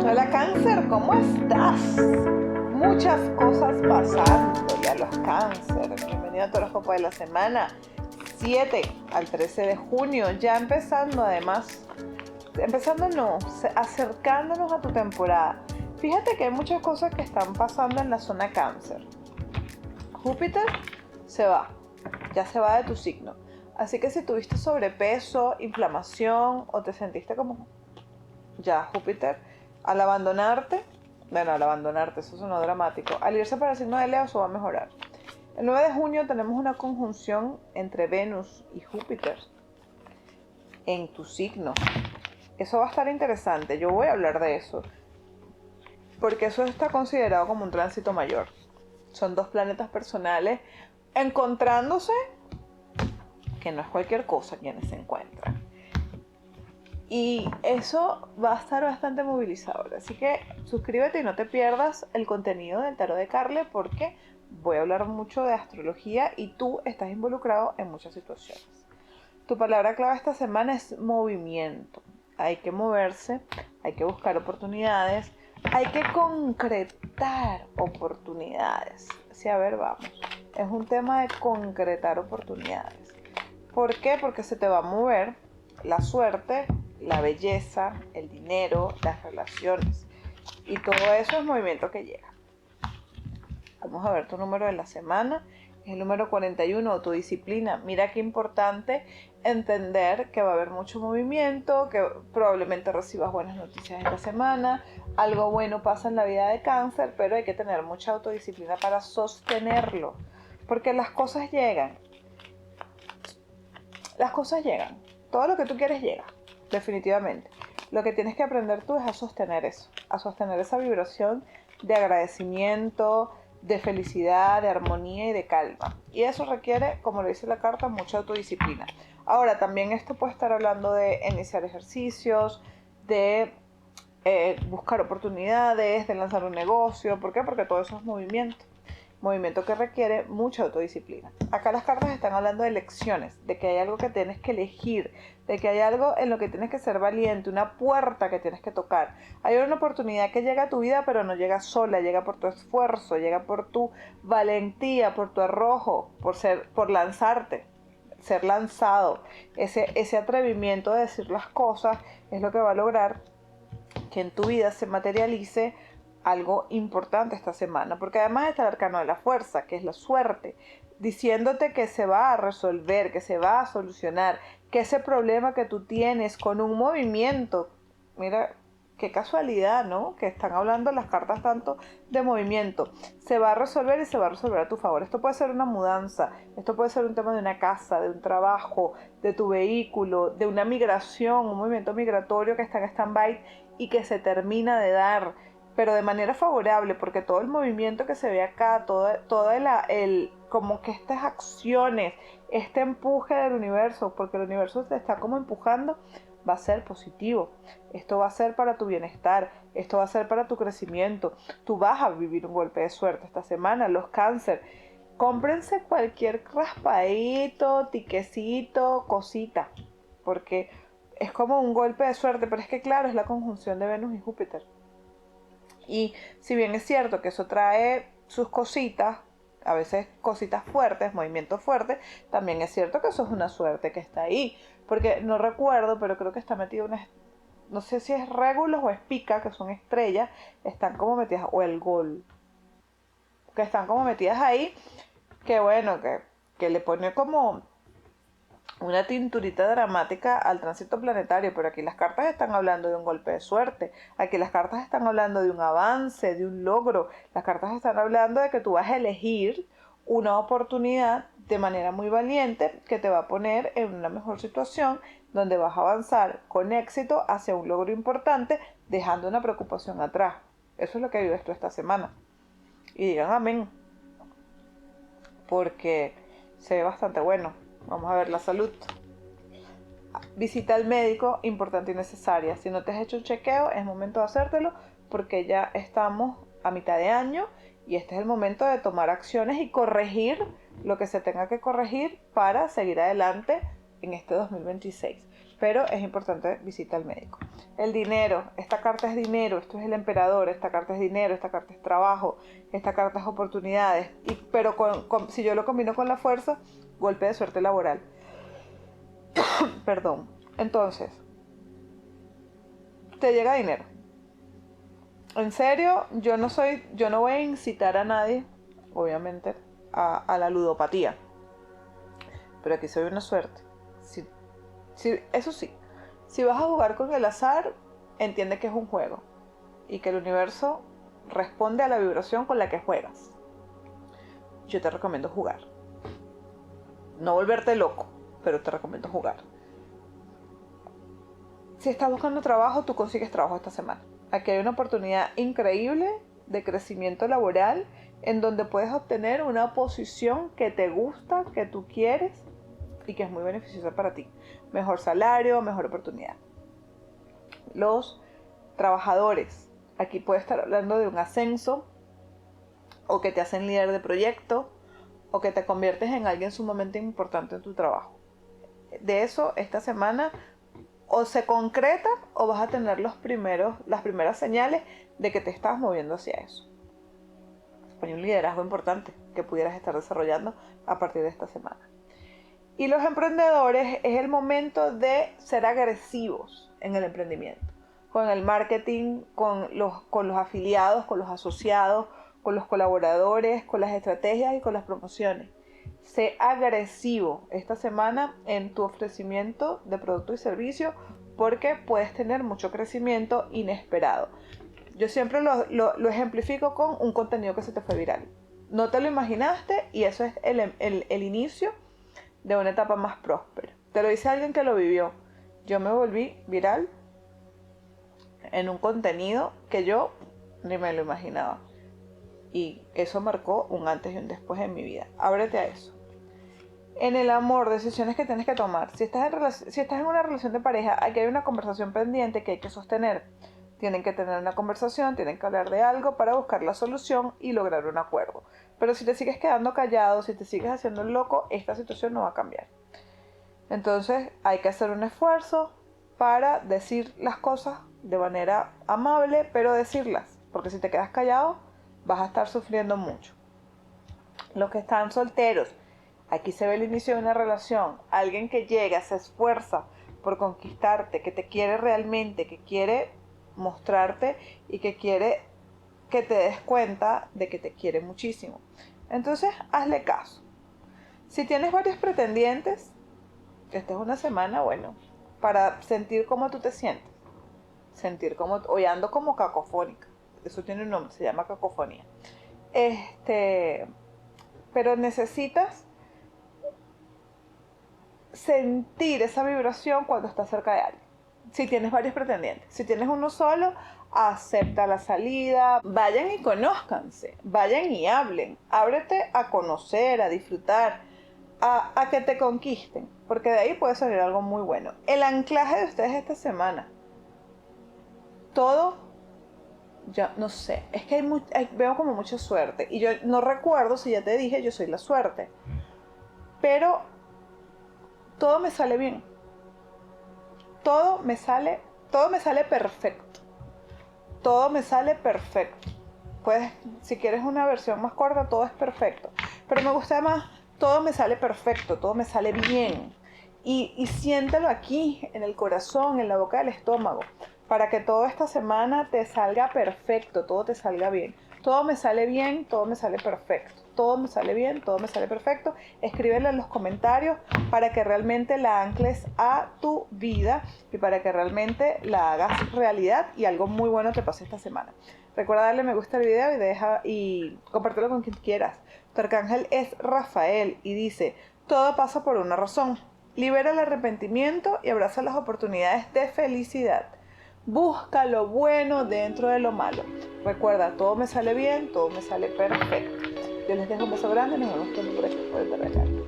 Hola Cáncer, ¿cómo estás? Muchas cosas pasando ya los Cáncer. Bienvenido a tu horóscopo de la semana 7 al 13 de junio. Ya empezando además, acercándonos a tu temporada. Fíjate que hay muchas cosas que están pasando en la zona Cáncer. Júpiter ya se va de tu signo. Así que si tuviste sobrepeso, inflamación o te sentiste como ya Júpiter, al abandonarte, eso sonó dramático, al irse para el signo de Leo, eso va a mejorar. El 9 de junio tenemos una conjunción entre Venus y Júpiter en tu signo. Eso va a estar interesante, yo voy a hablar de eso, porque eso está considerado como un tránsito mayor. Son dos planetas personales encontrándose, que no es cualquier cosa quienes se encuentran. Y eso va a estar bastante movilizador. Así que suscríbete y no te pierdas el contenido del tarot de Carle, porque voy a hablar mucho de astrología y tú estás involucrado en muchas situaciones. Tu palabra clave esta semana es movimiento. Hay que moverse, hay que buscar oportunidades, hay que concretar oportunidades. Sí, a ver, vamos. Es un tema de concretar oportunidades. ¿Por qué? Porque se te va a mover la suerte, la belleza, el dinero, las relaciones. Y todo eso es movimiento que llega. Vamos a ver tu número de la semana. Es el número 41, autodisciplina. Mira qué importante entender que va a haber mucho movimiento, que probablemente recibas buenas noticias esta semana. Algo bueno pasa en la vida de Cáncer, pero hay que tener mucha autodisciplina para sostenerlo. Porque las cosas llegan. Las cosas llegan. Todo lo que tú quieres llega, definitivamente. Lo que tienes que aprender tú es a sostener eso, a sostener esa vibración de agradecimiento, de felicidad, de armonía y de calma. Y eso requiere, como lo dice la carta, mucha autodisciplina. Ahora, también esto puede estar hablando de iniciar ejercicios, de buscar oportunidades, de lanzar un negocio. ¿Por qué? Porque todo eso es movimiento que requiere mucha autodisciplina. Acá las cartas están hablando de elecciones, de que hay algo que tienes que elegir, de que hay algo en lo que tienes que ser valiente, una puerta que tienes que tocar. Hay una oportunidad que llega a tu vida, pero no llega sola, llega por tu esfuerzo, llega por tu valentía, por tu arrojo, por lanzarte, ser lanzado. Ese atrevimiento de decir las cosas es lo que va a lograr que en tu vida se materialice algo importante esta semana, porque además está el arcano de la fuerza, que es la suerte, diciéndote que se va a resolver, que se va a solucionar, que ese problema que tú tienes con un movimiento, mira qué casualidad, ¿no? Que están hablando las cartas tanto de movimiento, se va a resolver y se va a resolver a tu favor. Esto puede ser una mudanza, esto puede ser un tema de una casa, de un trabajo, de tu vehículo, de una migración, un movimiento migratorio que está en stand-by y que se termina de dar, pero de manera favorable, porque todo el movimiento que se ve acá, todo como que estas acciones, este empuje del universo, porque el universo te está como empujando, va a ser positivo. Esto va a ser para tu bienestar, esto va a ser para tu crecimiento. Tú vas a vivir un golpe de suerte esta semana. Los Cáncer, cómprense cualquier raspadito, tiquecito, cosita, porque es como un golpe de suerte, pero es que claro, es la conjunción de Venus y Júpiter. Y si bien es cierto que eso trae sus cositas, a veces cositas fuertes, movimientos fuertes, también es cierto que eso es una suerte que está ahí. Porque no recuerdo, pero creo que está metido no sé si es Regulus o Espica, que son estrellas, están como metidas, o el Gol, que están como metidas ahí, que bueno, que le pone como una tinturita dramática al tránsito planetario, pero aquí las cartas están hablando de un golpe de suerte, aquí las cartas están hablando de un avance, de un logro, las cartas están hablando de que tú vas a elegir una oportunidad de manera muy valiente que te va a poner en una mejor situación donde vas a avanzar con éxito hacia un logro importante, dejando una preocupación atrás. Eso es lo que vives tú esta semana. Y digan amén, porque se ve bastante bueno. Vamos a ver la salud. Visita al médico, importante y necesaria. Si no te has hecho un chequeo, es momento de hacértelo, porque ya estamos a mitad de año y este es el momento de tomar acciones y corregir lo que se tenga que corregir para seguir adelante en este 2026. Pero es importante visitar al médico. El dinero, esta carta es dinero, esto es el emperador, esta carta es dinero, esta carta es trabajo, esta carta es oportunidades. Pero si yo lo combino con la fuerza, golpe de suerte laboral. Perdón. Entonces, te llega dinero. En serio, yo no voy a incitar a nadie, obviamente, a la ludopatía. Pero aquí se ve una suerte. Eso sí, si vas a jugar con el azar, entiende que es un juego y que el universo responde a la vibración con la que juegas. Yo te recomiendo jugar. No volverte loco, pero te recomiendo jugar. Si estás buscando trabajo, tú consigues trabajo esta semana. Aquí hay una oportunidad increíble de crecimiento laboral en donde puedes obtener una posición que te gusta, que tú quieres y que es muy beneficiosa para ti. Mejor salario, mejor oportunidad. Los trabajadores. Aquí puedes estar hablando de un ascenso, o que te hacen líder de proyecto, o que te conviertes en alguien sumamente importante en tu trabajo. De eso, esta semana, o se concreta, o vas a tener las primeras señales de que te estás moviendo hacia eso. Hay un liderazgo importante que pudieras estar desarrollando a partir de esta semana. Y los emprendedores, es el momento de ser agresivos en el emprendimiento, con el marketing, con los afiliados, con los asociados, con los colaboradores, con las estrategias y con las promociones. Sé agresivo esta semana en tu ofrecimiento de producto y servicio porque puedes tener mucho crecimiento inesperado. Yo siempre lo ejemplifico con un contenido que se te fue viral. No te lo imaginaste y eso es el inicio de una etapa más próspera. Te lo dice alguien que lo vivió. Yo me volví viral en un contenido que yo ni me lo imaginaba. Y eso marcó un antes y un después en mi vida. Ábrete a eso. En el amor, decisiones que tienes que tomar. Si estás en una relación de pareja, aquí hay una conversación pendiente que hay que sostener. Tienen que tener una conversación, tienen que hablar de algo para buscar la solución y lograr un acuerdo. Pero si te sigues quedando callado, si te sigues haciendo el loco, esta situación no va a cambiar. Entonces hay que hacer un esfuerzo para decir las cosas de manera amable, pero decirlas. Porque si te quedas callado, vas a estar sufriendo mucho. Los que están solteros, aquí se ve el inicio de una relación. Alguien que llega, se esfuerza por conquistarte, que te quiere realmente, que quiere mostrarte y que quiere que te des cuenta de que te quiere muchísimo. Entonces, hazle caso. Si tienes varios pretendientes, esta es una semana, bueno, para sentir cómo tú te sientes. Hoy ando como cacofónica. Eso tiene un nombre, se llama cacofonía. Pero necesitas sentir esa vibración cuando estás cerca de alguien. Si tienes varios pretendientes. Si tienes uno solo, acepta la salida. Vayan y conózcanse. Vayan y hablen. Ábrete a conocer, a disfrutar, a que te conquisten. Porque de ahí puede salir algo muy bueno. El anclaje de ustedes esta semana. Todo, ya no sé. Es que veo como mucha suerte. Y yo no recuerdo si ya te dije, yo soy la suerte. Pero todo me sale bien. Todo me sale perfecto. Todo me sale perfecto. Puedes, si quieres una versión más corta, todo es perfecto. Pero me gusta más, todo me sale perfecto, todo me sale bien. Y siéntelo aquí, en el corazón, en la boca del estómago, para que toda esta semana te salga perfecto, todo te salga bien. Todo me sale bien, todo me sale perfecto. Todo me sale bien, todo me sale perfecto. Escríbelo en los comentarios para que realmente la ancles a tu vida y para que realmente la hagas realidad y algo muy bueno te pase esta semana. Recuerda darle me gusta al video y compártelo con quien quieras. Tu arcángel es Rafael y dice: todo pasa por una razón. Libera el arrepentimiento y abraza las oportunidades de felicidad. Busca lo bueno dentro de lo malo. Recuerda, todo me sale bien, todo me sale perfecto. Yo les dejo un beso grande y nos vemos pronto por aquí por el terreno.